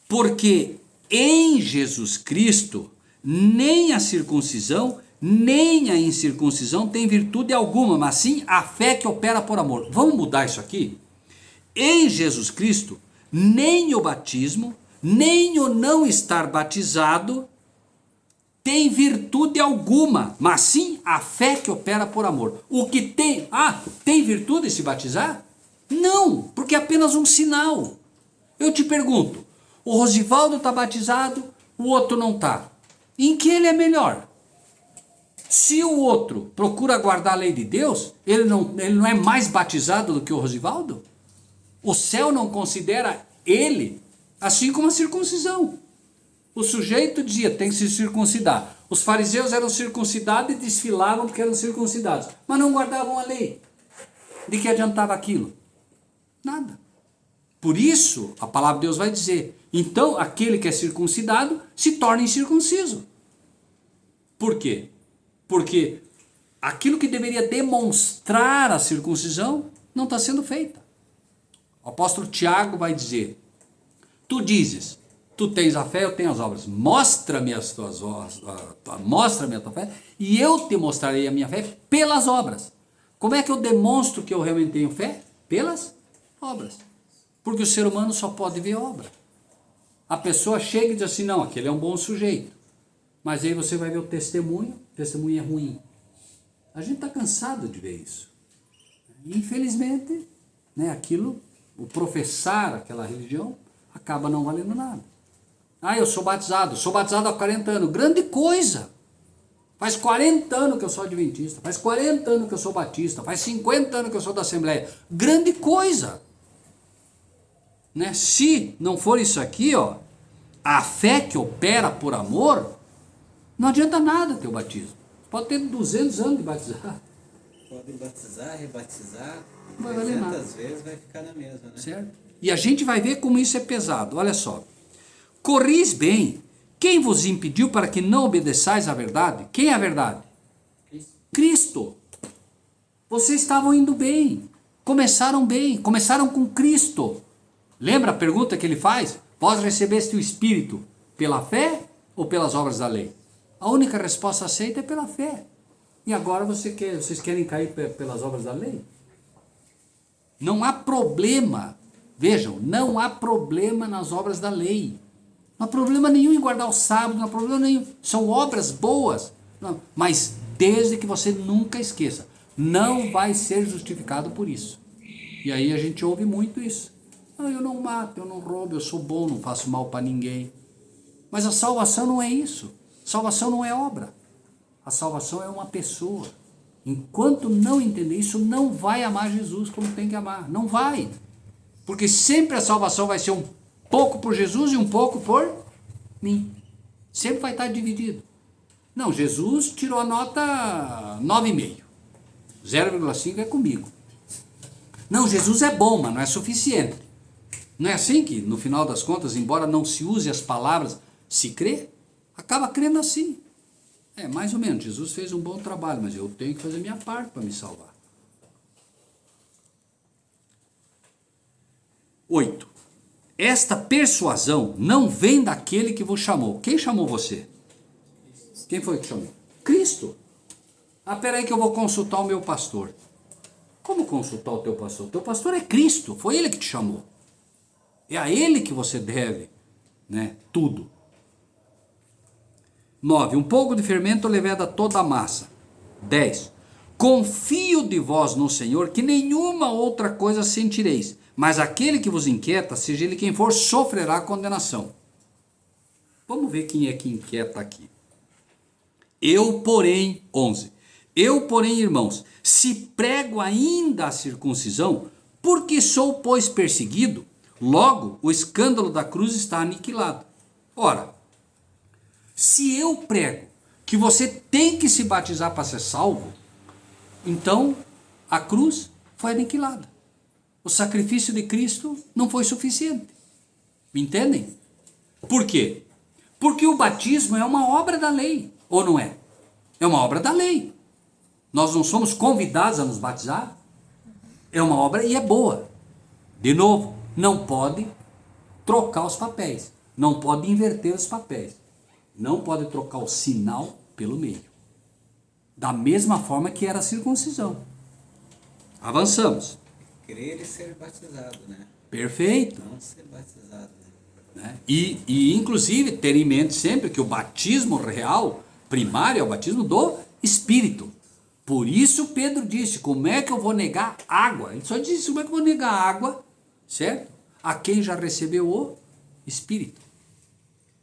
Porque em Jesus Cristo, nem a circuncisão, nem a incircuncisão tem virtude alguma, mas sim a fé que opera por amor. Vamos mudar isso aqui? Em Jesus Cristo, nem o batismo, nem o não estar batizado tem virtude alguma, mas sim a fé que opera por amor. O que tem... tem virtude se batizar? Não, porque é apenas um sinal. Eu te pergunto, o Rosivaldo está batizado, o outro não está. Em que ele é melhor? Se o outro procura guardar a lei de Deus, ele não é mais batizado do que o Rosivaldo? O céu não considera ele, assim como a circuncisão. O sujeito dizia, tem que se circuncidar. Os fariseus eram circuncidados e desfilavam porque eram circuncidados, mas não guardavam a lei. De que adiantava aquilo? Nada. Por isso, a palavra de Deus vai dizer, então aquele que é circuncidado se torna incircunciso. Por quê? Porque aquilo que deveria demonstrar a circuncisão não está sendo feita. O apóstolo Tiago vai dizer, tu dizes, tu tens a fé, eu tenho as obras. Mostra-me as tuas obras, mostra-me a tua fé, e eu te mostrarei a minha fé pelas obras. Como é que eu demonstro que eu realmente tenho fé? Pelas obras. Porque o ser humano só pode ver obra. A pessoa chega e diz assim, não, aquele é um bom sujeito. Mas aí você vai ver o testemunho é ruim. A gente está cansado de ver isso. Infelizmente, né, aquilo, o professar aquela religião, acaba não valendo nada. Ah, eu sou batizado há 40 anos, grande coisa. Faz 40 anos que eu sou adventista, faz 40 anos que eu sou batista, faz 50 anos que eu sou da Assembleia, grande coisa. Né? Se não for isso aqui, ó, a fé que opera por amor, não adianta nada ter o batismo. Pode ter 200 anos de batizar. Pode batizar, rebatizar, Não vai valer nada. 300 vezes vai ficar na mesma, né? Certo? E a gente vai ver como isso é pesado. Olha só. Corris bem. Quem vos impediu para que não obedeçais à verdade? Quem é a verdade? Cristo. Vocês estavam indo bem. Começaram bem. Começaram com Cristo. Lembra a pergunta que ele faz? Vós recebeste o Espírito pela fé ou pelas obras da lei? A única resposta aceita é pela fé. E agora vocês querem cair pelas obras da lei? Não há problema. Vejam, não há problema nas obras da lei. Não há problema nenhum em guardar o sábado, não há problema nenhum. São obras boas. Não, mas desde que você nunca esqueça, não vai ser justificado por isso. E aí a gente ouve muito isso. Ah, eu não mato, eu não roubo, eu sou bom, não faço mal para ninguém. Mas a salvação não é isso. Salvação não é obra. A salvação é uma pessoa. Enquanto não entender isso, não vai amar Jesus como tem que amar. Não vai. Porque sempre a salvação vai ser um pouco por Jesus e um pouco por mim. Sempre vai estar dividido. Não, Jesus tirou a nota 9,5. 0,5 é comigo. Não, Jesus é bom, mas não é suficiente. Não é assim que, no final das contas, embora não se use as palavras, se crê, acaba crendo assim. É, mais ou menos, Jesus fez um bom trabalho, mas eu tenho que fazer minha parte para me salvar. 8. Esta persuasão não vem daquele que vos chamou. Quem chamou você? Quem foi que chamou? Cristo. Ah, peraí que eu vou consultar o meu pastor. Como consultar o teu pastor? O teu pastor é Cristo, foi ele que te chamou. É a ele que você deve, né, tudo. 9. Um pouco de fermento leveda toda a massa. 10. Confio de vós no Senhor, que nenhuma outra coisa sentireis, mas aquele que vos inquieta, seja ele quem for, sofrerá condenação. Vamos ver quem é que inquieta aqui. Eu, porém, 11. Eu, porém, irmãos, se prego ainda a circuncisão, porque sou, pois, perseguido, logo o escândalo da cruz está aniquilado. Ora, se eu prego que você tem que se batizar para ser salvo, então a cruz foi aniquilada. O sacrifício de Cristo não foi suficiente. Me entendem? Por quê? Porque o batismo é uma obra da lei, ou não é? É uma obra da lei. Nós não somos convidados a nos batizar. É uma obra e é boa. De novo, não pode trocar os papéis. Não pode inverter os papéis. Não pode trocar o sinal pelo meio. Da mesma forma que era a circuncisão. Avançamos. Crer e ser batizado, né? Perfeito. Não ser batizado, né? E inclusive ter em mente sempre que o batismo real, primário, é o batismo do Espírito. Por isso Pedro disse, como é que eu vou negar água? Ele só disse, como é que eu vou negar água, certo? A quem já recebeu o Espírito.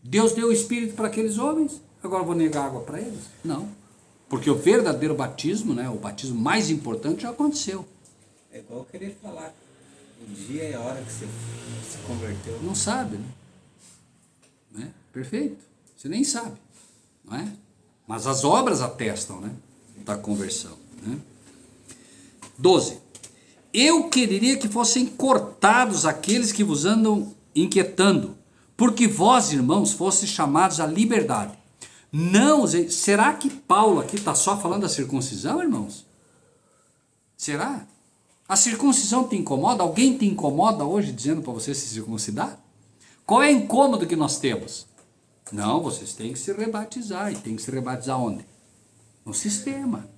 Deus deu o Espírito para aqueles homens, agora eu vou negar água para eles? Não. Porque o verdadeiro batismo, né, o batismo mais importante já aconteceu. É igual querer falar O dia e a hora que você se converteu. Não sabe, né? Perfeito. Você nem sabe, não é? Mas as obras atestam, né, da conversão, né? 12. Eu queria que fossem cortados aqueles que vos andam inquietando, porque vós, irmãos, fostes chamados à liberdade. Não, será que Paulo aqui está só falando da circuncisão, irmãos? Será? A circuncisão te incomoda? Alguém te incomoda hoje dizendo para você se circuncidar? Qual é o incômodo que nós temos? Não, vocês têm que se rebatizar. E tem que se rebatizar onde? No sistema.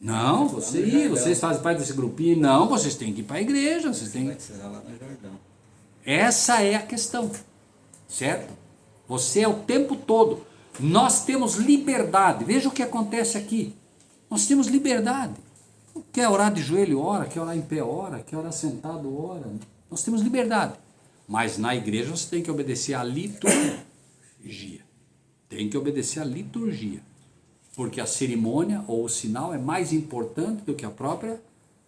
Não, vocês fazem parte desse grupinho. Não, vocês têm que ir para a igreja. Vocês têm que batizar lá no Jordão. Essa é a questão, certo? Você é o tempo todo. Nós temos liberdade. Veja o que acontece aqui. Nós temos liberdade. Quer orar de joelho, ora. Quer orar em pé, ora. Quer orar sentado, ora. Nós temos liberdade. Mas na igreja você tem que obedecer à liturgia. Tem que obedecer à liturgia. Porque a cerimônia ou o sinal é mais importante do que a própria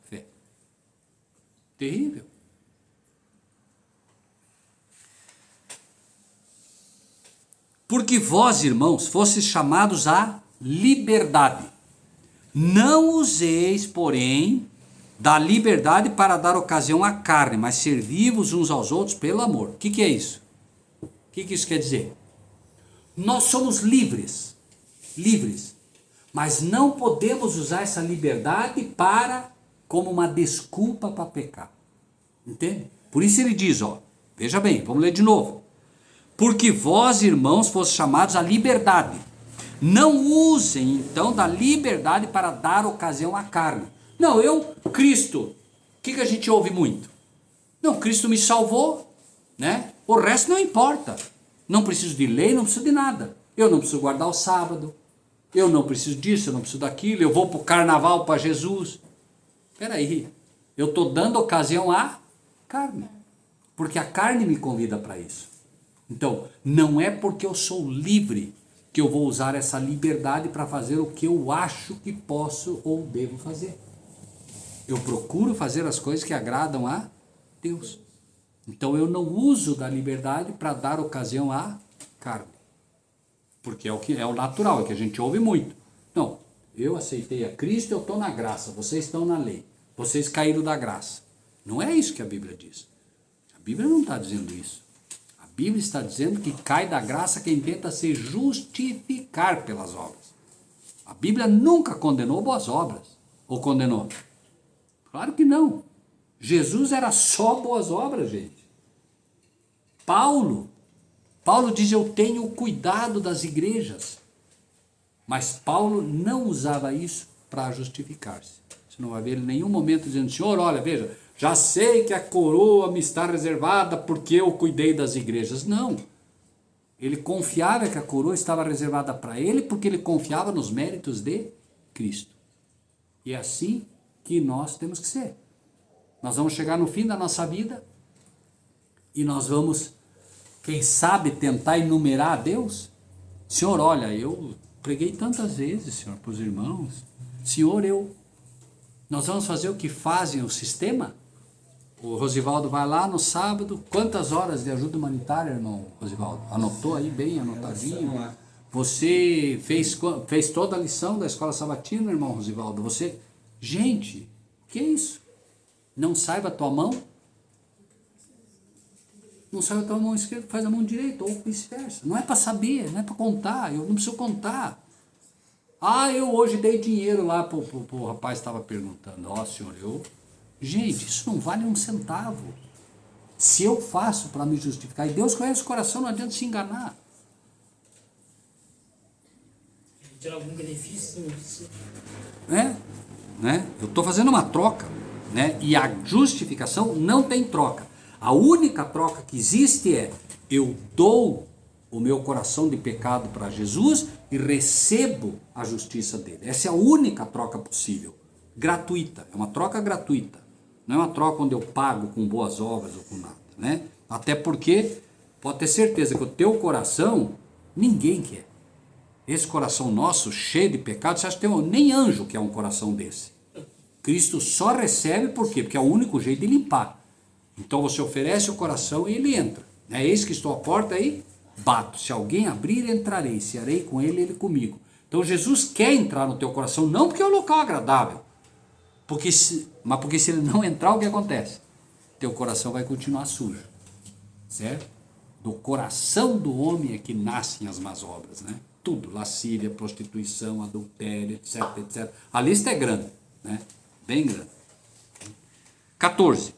fé. Terrível. Porque vós, irmãos, fostes chamados à liberdade. Não useis, porém, da liberdade para dar ocasião à carne, mas servi-vos uns aos outros pelo amor. O que é isso? O que isso quer dizer? Nós somos livres, mas não podemos usar essa liberdade como uma desculpa para pecar. Entende? Por isso ele diz, veja bem, vamos ler de novo. Porque vós, irmãos, fostes chamados à liberdade. Não usem, então, da liberdade para dar ocasião à carne. Não, Cristo, o que a gente ouve muito? Não, Cristo me salvou, né? O resto não importa. Não preciso de lei, não preciso de nada. Eu não preciso guardar o sábado. Eu não preciso disso, eu não preciso daquilo. Eu vou para o carnaval para Jesus. Espera aí, eu estou dando ocasião à carne. Porque a carne me convida para isso. Então, não é porque eu sou livre que eu vou usar essa liberdade para fazer o que eu acho que posso ou devo fazer. Eu procuro fazer as coisas que agradam a Deus. Então eu não uso da liberdade para dar ocasião à carne. Porque é o natural, é o que a gente ouve muito. Não, eu aceitei a Cristo, eu estou na graça, vocês estão na lei. Vocês caíram da graça. Não é isso que a Bíblia diz. A Bíblia não está dizendo isso. A Bíblia está dizendo que cai da graça quem tenta se justificar pelas obras. A Bíblia nunca condenou boas obras. Ou condenou? Claro que não. Jesus era só boas obras, gente. Paulo diz, eu tenho cuidado das igrejas. Mas Paulo não usava isso para justificar-se. Você não vai ver ele em nenhum momento dizendo, Senhor, olha, veja, já sei que a coroa me está reservada porque eu cuidei das igrejas. Não. Ele confiava que a coroa estava reservada para ele porque ele confiava nos méritos de Cristo. E é assim que nós temos que ser. Nós vamos chegar no fim da nossa vida e nós vamos, quem sabe, tentar enumerar a Deus. Senhor, olha, eu preguei tantas vezes, Senhor, para os irmãos. Senhor, nós vamos fazer o que fazem o sistema? O Rosivaldo vai lá no sábado. Quantas horas de ajuda humanitária, irmão Rosivaldo? Anotou aí bem, anotadinho? Você fez toda a lição da escola sabatina, irmão Rosivaldo? Gente, que é isso? Não saiba a tua mão? Não saiba a tua mão esquerda, faz a mão direita, ou vice-versa. Não é para saber, não é para contar, eu não preciso contar. Eu hoje dei dinheiro lá pro rapaz que estava perguntando. Senhor, Gente, isso não vale um centavo. Se eu faço para me justificar, e Deus conhece o coração, não adianta se enganar. Tirar algum benefício disso. Né? Eu estou fazendo uma troca, né? E a justificação não tem troca. A única troca que existe é, eu dou o meu coração de pecado para Jesus e recebo a justiça dele. Essa é a única troca possível. Gratuita, é uma troca gratuita. Não é uma troca onde eu pago com boas obras ou com nada, né? Até porque, pode ter certeza que o teu coração, ninguém quer. Esse coração nosso, cheio de pecado, você acha que nem anjo quer um coração desse. Cristo só recebe por quê? Porque é o único jeito de limpar. Então você oferece o coração e ele entra. Eis que estou à porta e bato. Se alguém abrir, entrarei. Cearei com ele e ele comigo. Então Jesus quer entrar no teu coração, não porque é um local agradável, mas porque se ele não entrar, o que acontece? Teu coração vai continuar sujo. Certo? Do coração do homem é que nascem as más obras, né? Tudo, lascívia, prostituição, adultério, etc, etc. A lista é grande, né? Bem grande. 14.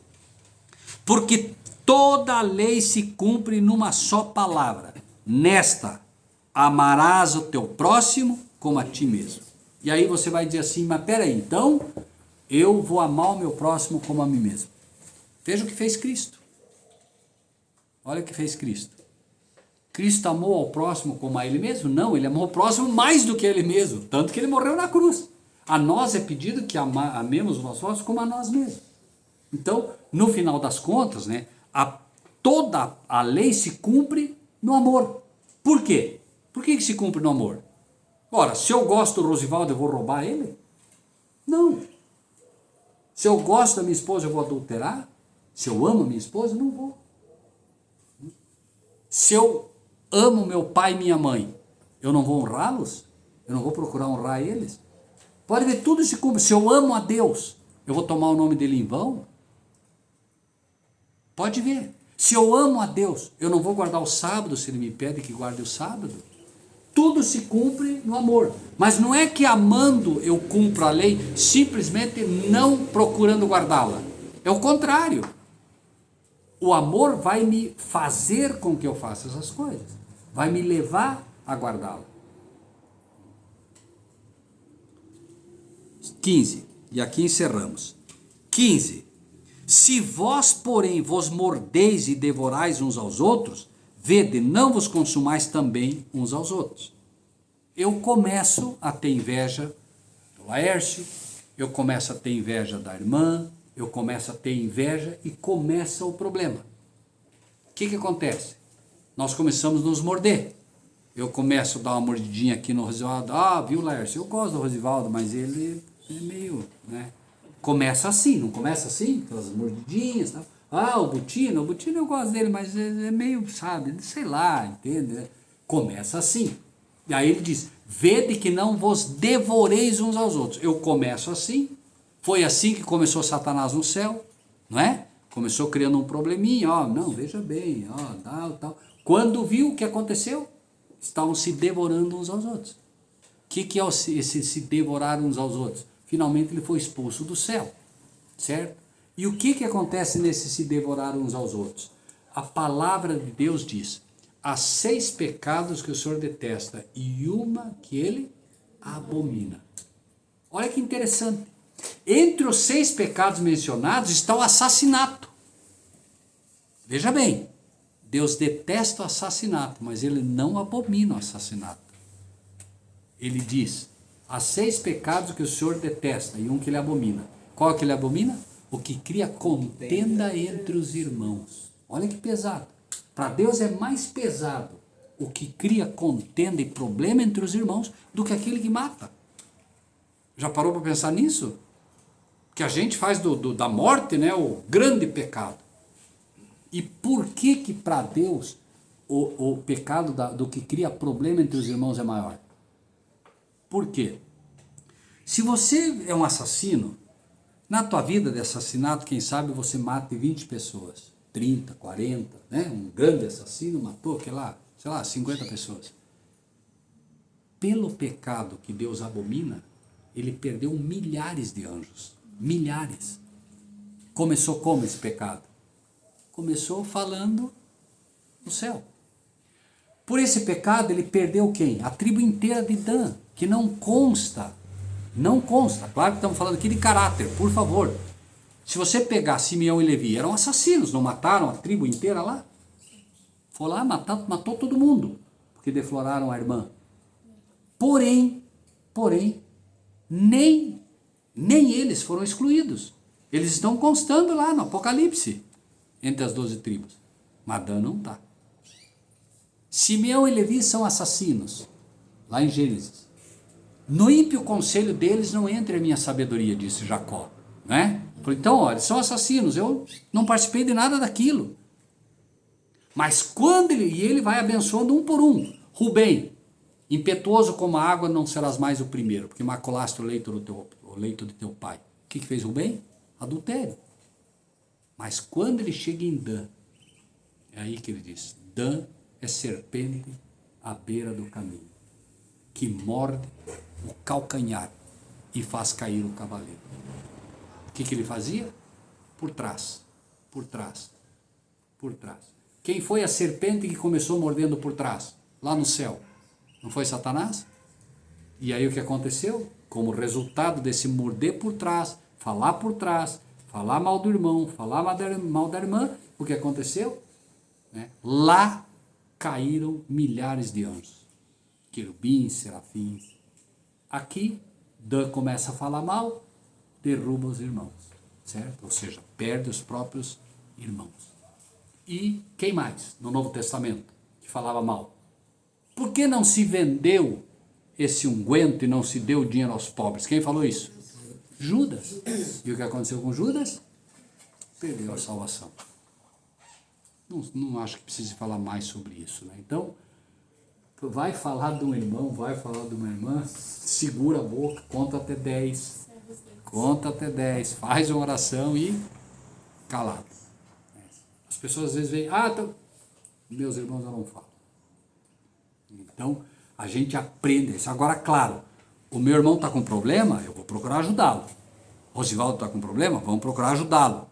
Porque toda a lei se cumpre numa só palavra. Nesta, amarás o teu próximo como a ti mesmo. E aí você vai dizer assim, mas peraí, então eu vou amar o meu próximo como a mim mesmo. Veja o que fez Cristo. Olha o que fez Cristo. Cristo amou ao próximo como a ele mesmo? Não, ele amou o próximo mais do que ele mesmo, tanto que ele morreu na cruz. A nós é pedido que amemos o nosso próximo como a nós mesmos. Então, no final das contas, né, toda a lei se cumpre no amor. Por quê? Por que se cumpre no amor? Ora, se eu gosto do Rosivaldo, eu vou roubar ele? Não. Se eu gosto da minha esposa, eu vou adulterar? Se eu amo a minha esposa, eu não vou. Se eu amo meu pai e minha mãe, eu não vou honrá-los? Eu não vou procurar honrar eles? Pode ver, tudo se cumpre. Se eu amo a Deus, eu vou tomar o nome dele em vão? Pode ver. Se eu amo a Deus, eu não vou guardar o sábado se ele me pede que guarde o sábado? Tudo se cumpre no amor. Mas não é que amando eu cumpro a lei, simplesmente não procurando guardá-la. É o contrário. O amor vai me fazer com que eu faça essas coisas. Vai me levar a guardá-la. 15. E aqui encerramos. 15. Se vós, porém, vos mordeis e devorais uns aos outros, vede, não vos consumais também uns aos outros. Eu começo a ter inveja do Laércio, eu começo a ter inveja da irmã, eu começo a ter inveja e começa o problema. O que acontece? Nós começamos a nos morder. Eu começo a dar uma mordidinha aqui no Rosivaldo. Ah, viu, Laércio? Eu gosto do Rosivaldo, mas ele é meio, né? Começa assim, não começa assim? Aquelas mordidinhas, tá? Ah, o Butino eu gosto dele, mas é meio, sabe, sei lá, entende? Começa assim. E aí ele diz, vede que não vos devoreis uns aos outros. Eu começo assim, foi assim que começou Satanás no céu, não é? Começou criando um probleminha, ó, não, veja bem, ó, tal. Quando viu o que aconteceu, estavam se devorando uns aos outros. O que é esse se devorar uns aos outros? Finalmente ele foi expulso do céu, certo? E o que acontece nesse se devorar uns aos outros? A palavra de Deus diz, há 6 pecados que o Senhor detesta e uma que ele abomina. Olha que interessante. Entre os 6 pecados mencionados está o assassinato. Veja bem, Deus detesta o assassinato, mas ele não abomina o assassinato. Ele diz, há 6 pecados que o Senhor detesta e um que ele abomina. Qual é que ele abomina? O que cria contenda entre os irmãos. Olha que pesado. Para Deus é mais pesado o que cria contenda e problema entre os irmãos do que aquele que mata. Já parou para pensar nisso? Que a gente faz da morte, né, o grande pecado. E por que para Deus o pecado do que cria problema entre os irmãos é maior? Por quê? Se você é um assassino, na tua vida de assassinato, quem sabe você mate 20 pessoas, 30, 40, né? Um grande assassino matou, sei lá, 50 pessoas. Pelo pecado que Deus abomina, ele perdeu milhares de anjos. Milhares. Começou como esse pecado? Começou falando no céu. Por esse pecado ele perdeu quem? A tribo inteira de Dan, que não consta. Não consta. Claro que estamos falando aqui de caráter, por favor. Se você pegar Simeão e Levi, eram assassinos, não mataram a tribo inteira lá? Foi lá, matou todo mundo, porque defloraram a irmã. Porém, nem eles foram excluídos. Eles estão constando lá no Apocalipse, entre as 12 tribos. Mas Dan não está. Simeão e Levi são assassinos, lá em Gênesis. No ímpio conselho deles não entra a minha sabedoria, disse Jacó. Né? Então, olha, eles são assassinos, eu não participei de nada daquilo. Mas quando ele vai abençoando um por um. Rubem, impetuoso como a água não serás mais o primeiro, porque maculaste o leito de teu pai. O que fez Rubem? Adultério. Mas quando ele chega em Dan, é aí que ele diz, Dan é serpente à beira do caminho, que morde o calcanhar e faz cair o cavaleiro. O que ele fazia? Por trás, por trás, por trás. Quem foi a serpente que começou mordendo por trás? Lá no céu. Não foi Satanás? E aí o que aconteceu? Como resultado desse morder por trás, falar mal do irmão, falar mal da irmã, o que aconteceu? Lá caíram milhares de anjos. Querubins, serafins. Aqui, Dan começa a falar mal, derruba os irmãos. Certo? Ou seja, perde os próprios irmãos. E quem mais no Novo Testamento que falava mal? Por que não se vendeu esse unguento e não se deu dinheiro aos pobres? Quem falou isso? Judas. E o que aconteceu com Judas? Perdeu a salvação. Não acho que precise falar mais sobre isso, né? Então, vai falar de um irmão, vai falar de uma irmã, segura a boca, conta até 10. Conta até 10, faz uma oração e calado. As pessoas às vezes veem, meus irmãos eu não falo. Então, a gente aprende isso. Agora, claro, o meu irmão está com problema, eu vou procurar ajudá-lo. Rosivaldo está com problema, vamos procurar ajudá-lo.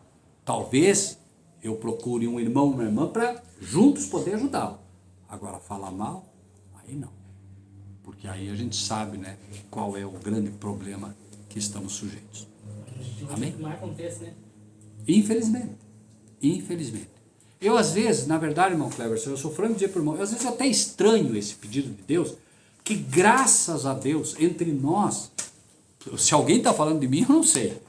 Talvez eu procure um irmão, uma irmã, para juntos poder ajudá-lo. Agora, falar mal, aí não. Porque aí a gente sabe, né, qual é o grande problema que estamos sujeitos. Amém? O que mais acontece, né? Infelizmente. Eu às vezes, na verdade, irmão Cleverson, eu sou franco dizer para o irmão, eu às vezes até estranho esse pedido de Deus, que graças a Deus, entre nós, se alguém está falando de mim, eu não sei,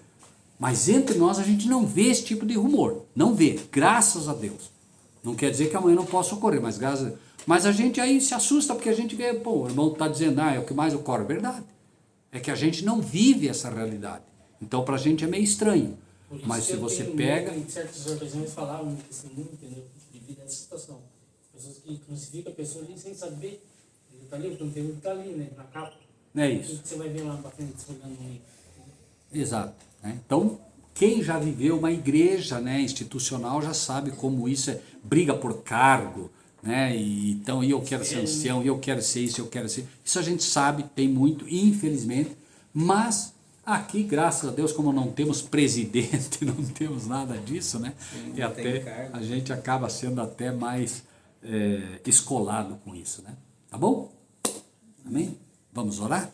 mas entre nós a gente não vê esse tipo de rumor, não vê, graças a Deus. Não quer dizer que amanhã não possa ocorrer, mas graças a Deus. Mas a gente aí se assusta porque a gente vê, o irmão está dizendo, é o que mais ocorre, verdade. É que a gente não vive essa realidade. Então para a gente é meio estranho. Mas se você pega... Em certas ocasiões falavam que assim, muito, entendeu? Devido a essa situação. Pessoas que crucificam a pessoa ali sem saber. Ele está ali, o conteúdo está ali, né? Na capa. É isso. O que você vai ver lá para frente, olhando no meio. Exato. Né? Então, quem já viveu uma igreja, né, institucional já sabe como isso é briga por cargo, né? E, então, eu quero ser ancião, eu quero ser isso, eu quero ser... Isso a gente sabe, tem muito, infelizmente, mas... Aqui, graças a Deus, como não temos presidente, não temos nada disso, né? E até a gente acaba sendo até mais escolado com isso, né? Tá bom? Amém? Vamos orar?